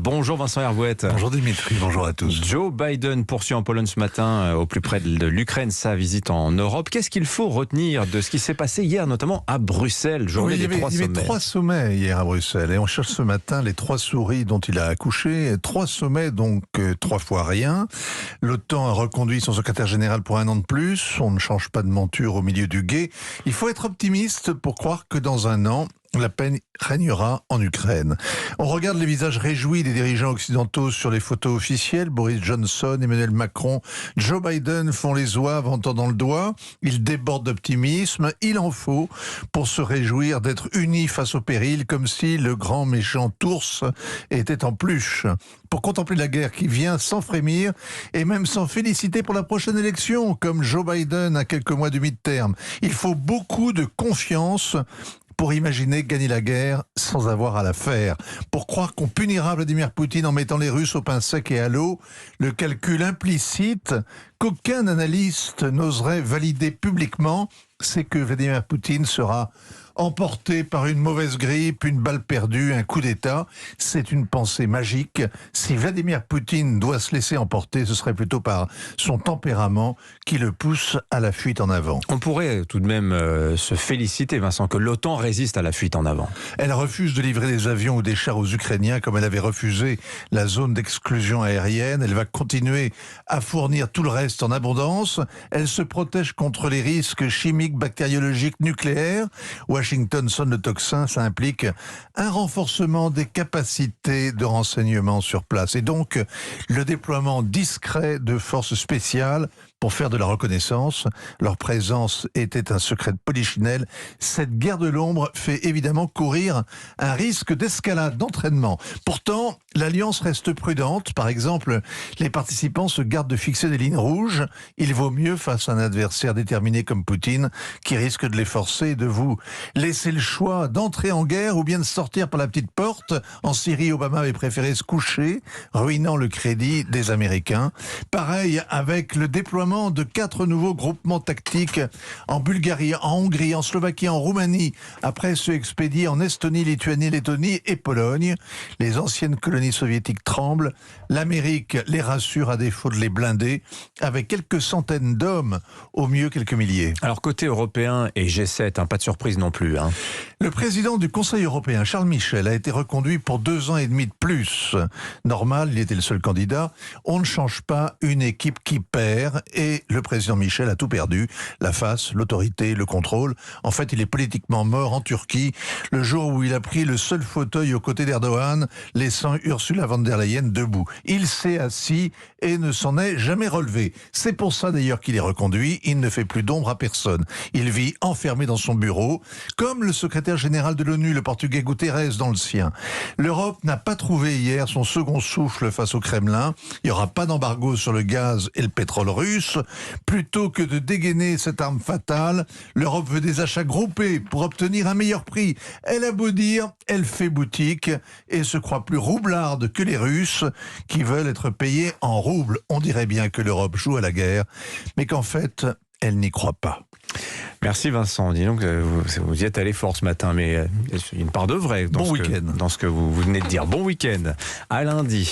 Bonjour Vincent Hervouette. Bonjour Dimitri, bonjour à tous. Joe Biden poursuit en Pologne ce matin, au plus près de l'Ukraine, sa visite en Europe. Qu'est-ce qu'il faut retenir de ce qui s'est passé hier, notamment à Bruxelles, journée des trois sommets? Il y avait 3 sommets hier à Bruxelles et on cherche ce matin les 3 souris dont il a accouché. 3 sommets, donc 3 fois rien. L'OTAN a reconduit son secrétaire général pour 1 an de plus. On ne change pas de monture au milieu du gué. Il faut être optimiste pour croire que dans 1 an, la paix régnera en Ukraine. On regarde les visages réjouis des dirigeants occidentaux sur les photos officielles. Boris Johnson, Emmanuel Macron, Joe Biden font les zouaves en tendant le doigt. Ils débordent d'optimisme. Il en faut pour se réjouir d'être unis face au péril, comme si le grand méchant ours était en peluche. Pour contempler la guerre qui vient sans frémir et même sans féliciter pour la prochaine élection, comme Joe Biden à quelques mois du mid-term. Il faut beaucoup de confiance pour imaginer gagner la guerre sans avoir à la faire. Pour croire qu'on punira Vladimir Poutine en mettant les Russes au pain sec et à l'eau, le calcul implicite qu'aucun analyste n'oserait valider publiquement, c'est que Vladimir Poutine sera emporté par une mauvaise grippe, une balle perdue, un coup d'État. C'est une pensée magique. Si Vladimir Poutine doit se laisser emporter, ce serait plutôt par son tempérament qui le pousse à la fuite en avant. On pourrait tout de même se féliciter, Vincent, que l'OTAN résiste à la fuite en avant. Elle refuse de livrer des avions ou des chars aux Ukrainiens comme elle avait refusé la zone d'exclusion aérienne. Elle va continuer à fournir tout le reste en abondance. Elle se protège contre les risques chimiques, bactériologiques, nucléaires. Washington sonne le tocsin, ça implique un renforcement des capacités de renseignement sur place et donc le déploiement discret de forces spéciales pour faire de la reconnaissance. Leur présence était un secret de polichinelle. Cette guerre de l'ombre fait évidemment courir un risque d'escalade, d'entraînement. Pourtant, l'Alliance reste prudente. Par exemple, les participants se gardent de fixer des lignes rouges. Il vaut mieux face à un adversaire déterminé comme Poutine, qui risque de les forcer et de vous laisser le choix d'entrer en guerre ou bien de sortir par la petite porte. En Syrie, Obama avait préféré se coucher, ruinant le crédit des Américains. Pareil avec le déploiement de 4 nouveaux groupements tactiques en Bulgarie, en Hongrie, en Slovaquie, en Roumanie, après ceux expédiés en Estonie, Lituanie, Lettonie et Pologne. Les anciennes colonies soviétiques tremblent. L'Amérique les rassure à défaut de les blinder, avec quelques centaines d'hommes, au mieux quelques milliers. Alors côté européen et G7, pas de surprise non plus. Le président du Conseil européen, Charles Michel, a été reconduit pour 2 ans et demi de plus. Normal, il était le seul candidat. On ne change pas une équipe qui perd et le président Michel a tout perdu. La face, l'autorité, le contrôle. En fait, il est politiquement mort en Turquie le jour où il a pris le seul fauteuil aux côtés d'Erdogan, laissant Ursula von der Leyen debout. Il s'est assis et ne s'en est jamais relevé. C'est pour ça d'ailleurs qu'il est reconduit. Il ne fait plus d'ombre à personne. Il vit enfermé dans son bureau, comme le secrétaire général de l'ONU, le portugais Guterres, dans le sien. L'Europe n'a pas trouvé hier son second souffle face au Kremlin. Il n'y aura pas d'embargo sur le gaz et le pétrole russe. Plutôt que de dégainer cette arme fatale, l'Europe veut des achats groupés pour obtenir un meilleur prix. Elle a beau dire, elle fait boutique et se croit plus roublarde que les Russes qui veulent être payés en roubles. On dirait bien que l'Europe joue à la guerre, mais qu'en fait, elle n'y croit pas. Merci Vincent. Dis donc, vous y êtes allé fort ce matin, mais il y a une part de vrai dans, bon week-end. Dans ce que vous venez de dire. Bon week-end. À lundi.